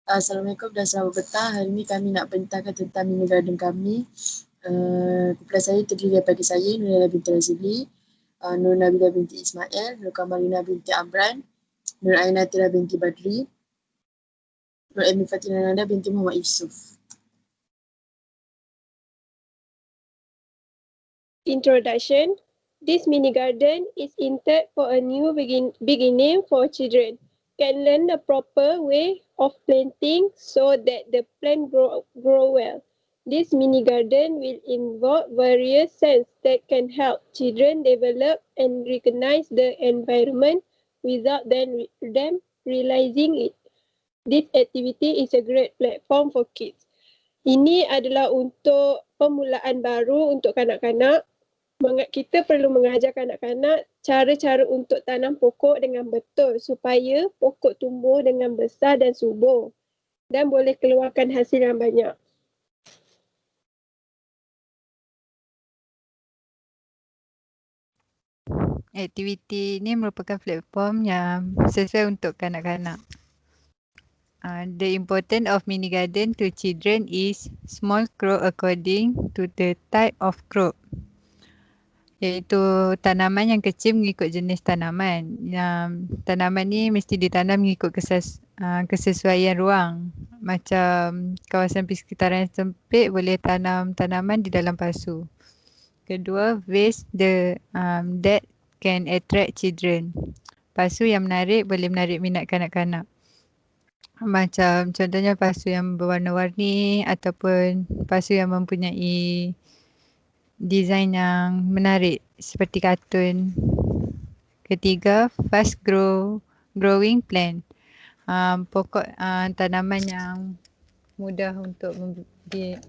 Assalamualaikum dan selamat petang. Hari ini kami nak bentangkan tentang mini garden kami. Kumpulan saya terdiri daripada saya, Nurila binti Razili, Nur Nabila binti Ismail, Nur Kamalina binti Amran, Nur Aina Tira binti Badri, Nur Emi Fatina Nanda binti Muhammad Yusuf. Introduction. This mini garden is intended for a new beginning for children. Can learn the proper way of planting so that the plant grow well. This mini garden will involve various senses that can help children develop and recognize the environment without them realizing it. This activity is a great platform for kids. Ini adalah untuk permulaan baru untuk kanak-kanak. Kita perlu mengajar kanak-kanak cara-cara untuk tanam pokok dengan betul supaya pokok tumbuh dengan besar dan subur dan boleh keluarkan hasil yang banyak. Aktiviti ini merupakan platform yang sesuai untuk kanak-kanak. The importance of mini garden to children is small crop according to the type of crop. Iaitu tanaman yang kecil mengikut jenis tanaman. Tanaman ni mesti ditanam mengikut kesesuaian ruang. Macam kawasan persekitaran yang sempit boleh tanam tanaman di dalam pasu. Kedua, vase that can attract children. Pasu yang menarik boleh menarik minat kanak-kanak. Macam contohnya pasu yang berwarna-warni ataupun pasu yang mempunyai design yang menarik seperti kartun. Ketiga, fast growing plant. Pokok tanaman yang mudah untuk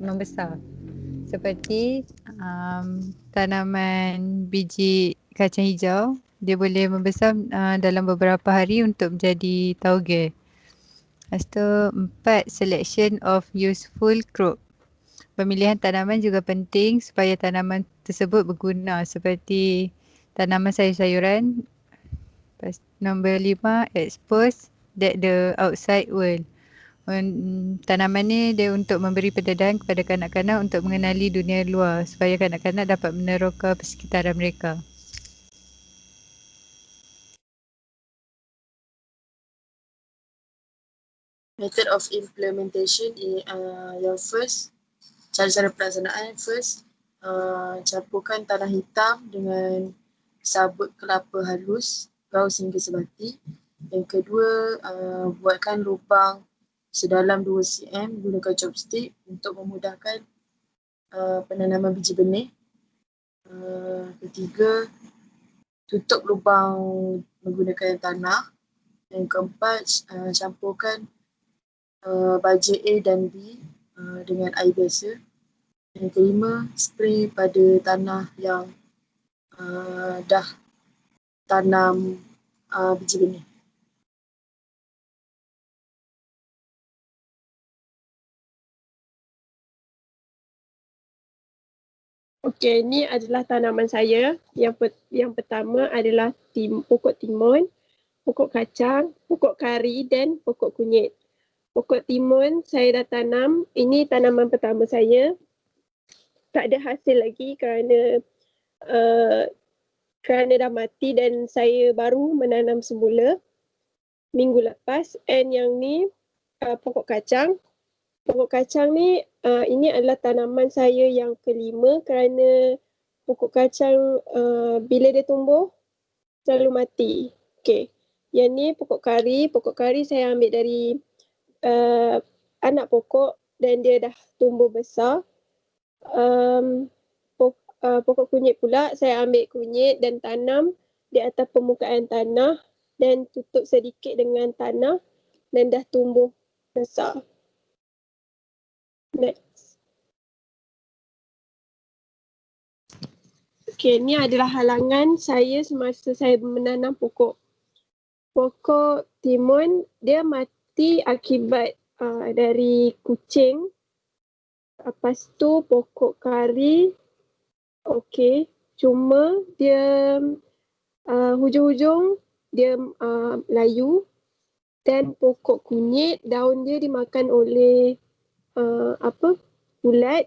membesar. Seperti tanaman biji kacang hijau, dia boleh membesar dalam beberapa hari untuk menjadi tauge. Lepas tu 4, selection of useful crop. Pemilihan tanaman juga penting supaya tanaman tersebut berguna seperti tanaman sayur-sayuran. Nombor 5, expose that the outside world. Tanaman ni dia untuk memberi pendedahan kepada kanak-kanak untuk mengenali dunia luar supaya kanak-kanak dapat meneroka persekitaran mereka. Method of implementation yang first, cara-cara pelaksanaan first, campurkan tanah hitam dengan sabut kelapa halus, gaus hingga sebati. Yang kedua, buatkan lubang sedalam 2 cm gunakan chopstick untuk memudahkan penanaman biji benih. Ketiga, tutup lubang menggunakan tanah. Yang keempat, campurkan baja A dan B dengan air biasa. Yang kelima, spray pada tanah yang dah tanam biji benih. Okey, ini adalah tanaman saya. Yang pertama adalah pokok timun, pokok kacang, pokok kari dan pokok kunyit. Pokok timun saya dah tanam. Ini tanaman pertama saya. Tak ada hasil lagi kerana dah mati dan saya baru menanam semula minggu lepas. And yang ni pokok kacang. Pokok kacang ni ini adalah tanaman saya yang kelima kerana pokok kacang bila dia tumbuh selalu mati. Okey. Yang ni pokok kari. Pokok kari saya ambil dari anak pokok dan dia dah tumbuh besar. Pokok kunyit pula saya ambil kunyit dan tanam di atas permukaan tanah dan tutup sedikit dengan tanah dan dah tumbuh besar. Next. Okey, ni adalah halangan saya semasa saya menanam pokok. Pokok timun dia mati akibat dari kucing. Lepas tu pokok kari, okey, cuma dia hujung-hujung dia layu. Dan pokok kunyit, daun dia dimakan oleh ulat.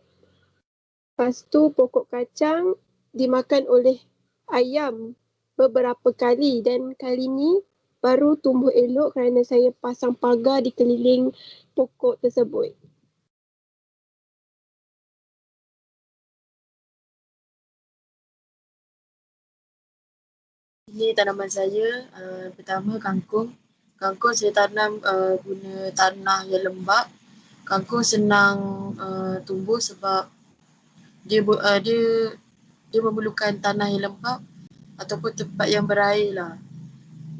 Lepas tu pokok kacang dimakan oleh ayam beberapa kali dan kali ni baru tumbuh elok kerana saya pasang pagar di keliling pokok tersebut. Ini tanaman saya, pertama kangkung. Kangkung saya tanam guna tanah yang lembap. Kangkung senang tumbuh sebab dia memerlukan tanah yang lembap ataupun tempat yang berair lah.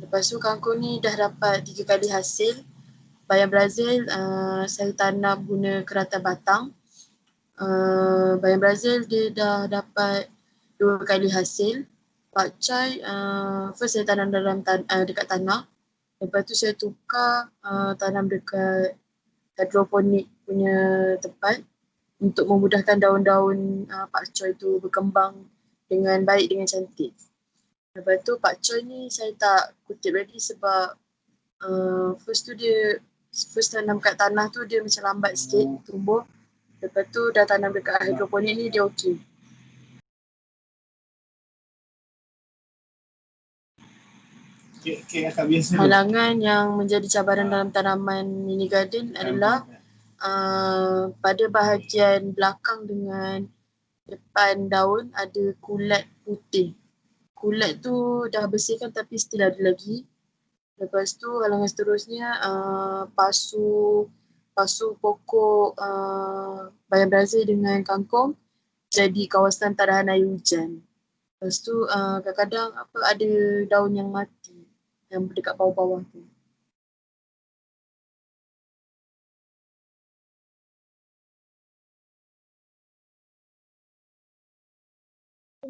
Lepas tu kangkung ni dah dapat 3 kali hasil. Bayam Brazil saya tanam guna keratan batang. Bayam Brazil dia dah dapat 2 kali hasil. Pakcai first saya tanam dekat tanah. Lepas tu saya tukar tanam dekat hidroponik punya tempat untuk memudahkan daun-daun pakcoy tu berkembang dengan baik, dengan cantik. Lepas tu pakcoy ni saya tak kutip lagi sebab first tanam kat tanah tu dia macam lambat sikit tumbuh. Lepas tu dah tanam dekat hidroponik ni dia okey. Halangan yang menjadi cabaran dalam tanaman mini garden adalah pada bahagian belakang dengan depan daun ada kulat putih. Kulat tu dah bersihkan tapi still ada lagi. Lepas tu halangan seterusnya pasu pokok bayam Brazil dengan kangkung jadi kawasan tahan air hujan. Lepas tu kadang-kadang ada daun yang mati yang dekat bawah-bawah tu.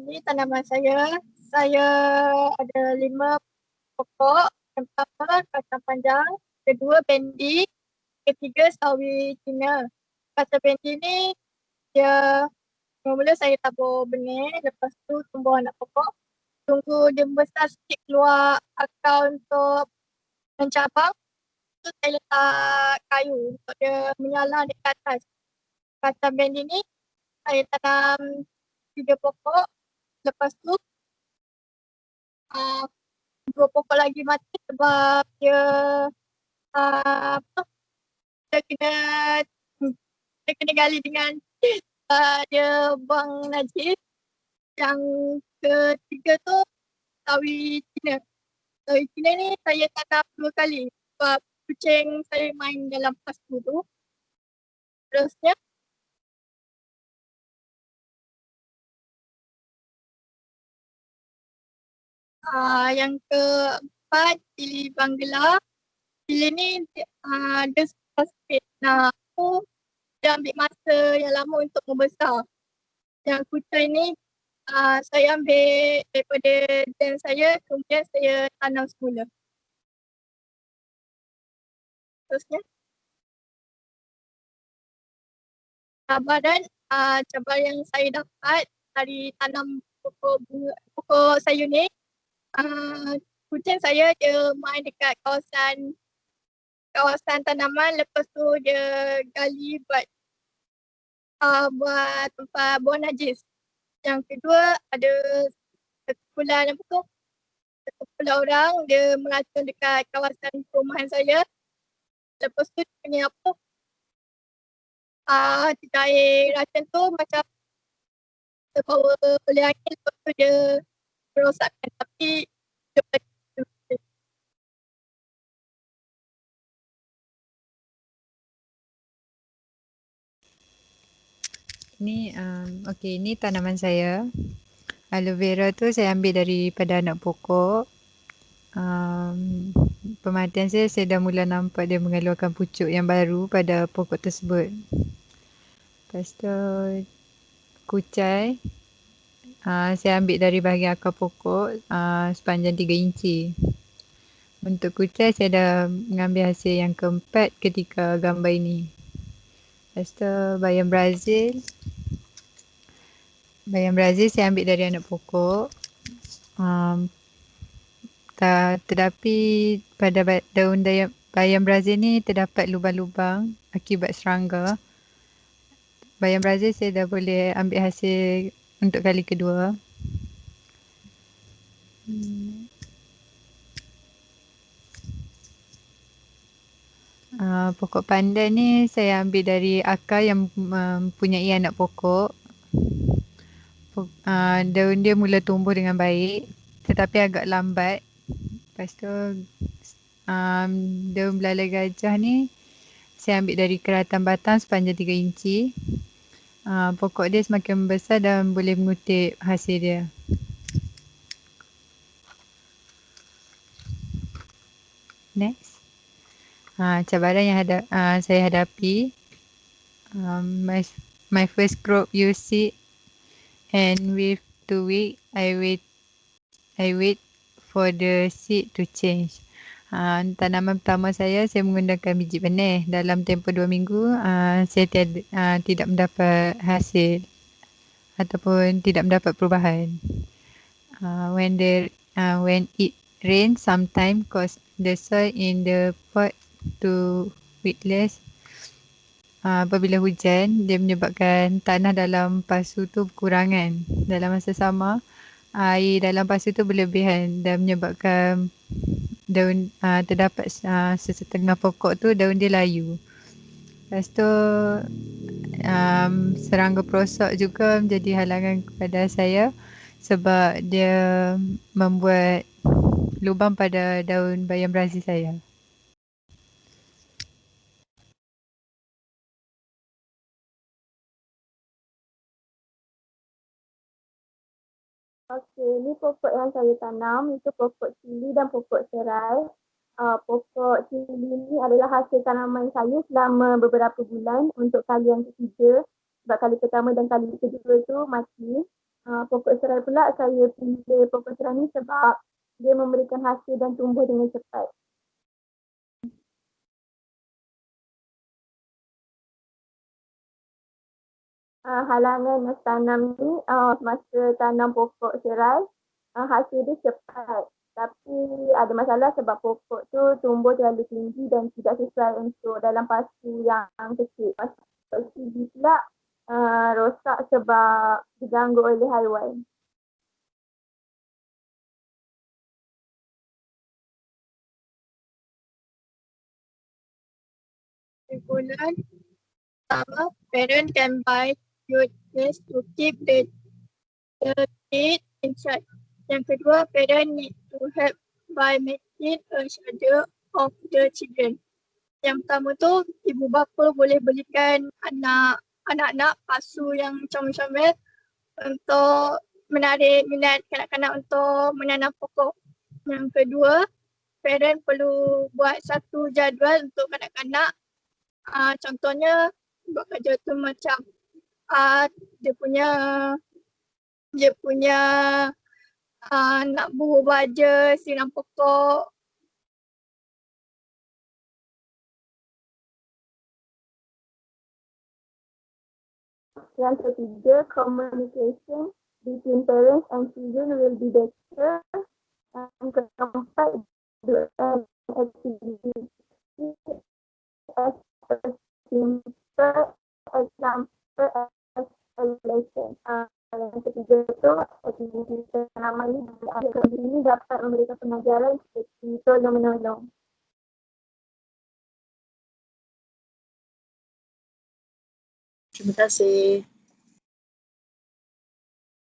Ini tanaman saya. Saya ada 5 pokok. Yang pertama kacang panjang, kedua bendi, ketiga sawi Cina. Kacang bendi ni dia mula-mula saya tabur benih, lepas tu tumbuh anak pokok. Tunggu dia besar sikit keluar akar untuk mencabang, tu saya letak kayu untuk dia menyala dekat atas. Kacang bendi ni saya tanam 3 pokok. Lepas tu 2 pokok lagi mati sebab dia dia kena gali dengan dia buang najis. Yang ketiga tu sawi Cina. Sawi Cina ni saya tanam 2 kali sebab kucing saya main dalam pasu tu. Terusnya yang keempat cili Bangla. Cili ni dia susah sikit nak dia ambil masa yang lama untuk membesar. Yang kucing ni saya ambil daripada den saya, kemudian saya tanam semula. Terusnya cabaran yang saya dapat dari tanam pokok sayur ni, kucing saya dia main dekat kawasan tanaman, lepas tu dia gali buat tempat buang najis. Yang kedua ada sekumpulan orang dia meracun dekat kawasan perumahan saya. Lepas tu dia punya cair racun tu macam terbawa oleh angin, lepas tu dia merosakkan, tapi Ni okey, ni tanaman saya. Aloe vera tu saya ambil daripada anak pokok. Pemerhatian saya dah mula nampak dia mengeluarkan pucuk yang baru pada pokok tersebut. Lepas tu kucai saya ambil dari bahagian akar pokok sepanjang 3 inci. Untuk kucai saya dah mengambil hasil yang keempat ketika gambar ini. Lepas tu bayam Brazil saya ambil dari anak pokok. Tetapi pada bayam Brazil ni terdapat lubang-lubang akibat serangga. Bayam Brazil saya dah boleh ambil hasil untuk kali kedua. Pokok pandan ni saya ambil dari akar yang mempunyai anak pokok. Daun dia mula tumbuh dengan baik tetapi agak lambat. Lepas tu daun belalai gajah ni saya ambil dari keratan batang sepanjang 3 inci. Pokok dia semakin besar dan boleh mengutip hasil dia. Next. Cabaran yang saya hadapi. My first crop use seed, and with 2 weeks I wait for the seed to change. Tanaman pertama saya menggunakan biji benih. Dalam tempoh 2 minggu saya tidak mendapat hasil ataupun tidak mendapat perubahan. When it rains, sometimes cause the soil in the pot to weedless. Apabila hujan, dia menyebabkan tanah dalam pasu tu berkurangan. Dalam masa sama, air dalam pasu tu berlebihan dan menyebabkan daun terdapat sesetengah pokok tu daun dia layu. Lepas tu serangga perosok juga menjadi halangan kepada saya sebab dia membuat lubang pada daun bayam Brazil saya. Okey, ni pokok yang saya tanam, itu pokok cili dan pokok serai. Pokok cili ni adalah hasil tanaman saya selama beberapa bulan untuk kali yang ketiga. Sebab kali pertama dan kali kedua tu mati. Pokok serai pula saya pilih pokok serai ni sebab dia memberikan hasil dan tumbuh dengan cepat. Halangan masa tanam ni, masa tanam pokok serai, hasil dia cepat. Tapi ada masalah sebab pokok tu tumbuh terlalu tinggi dan tidak sesuai untuk dalam pasu yang kecil. Pasu cili pula rosak sebab diganggu oleh haiwan. Kesimpulan pertama, parent can buy good place to keep the kid inside. Yang kedua, parent need to help by making a schedule of the children. Yang pertama tu, ibu bapa boleh belikan anak-anak pasu yang comel-comel untuk menarik minat kanak-kanak untuk menanam pokok. Yang kedua, parent perlu buat satu jadual untuk kanak-kanak. Contohnya, buat kerja tu macam dia punya nak buruh baja, siram pokok. Yang ketiga, communication between parents and children will be better. Yang keempat, do an activity as a simple example as a lesson. Yang ketiga tu, aktiviti tanaman ini dapat memberikan pengajaran seperti tolong-menolong. Terima kasih.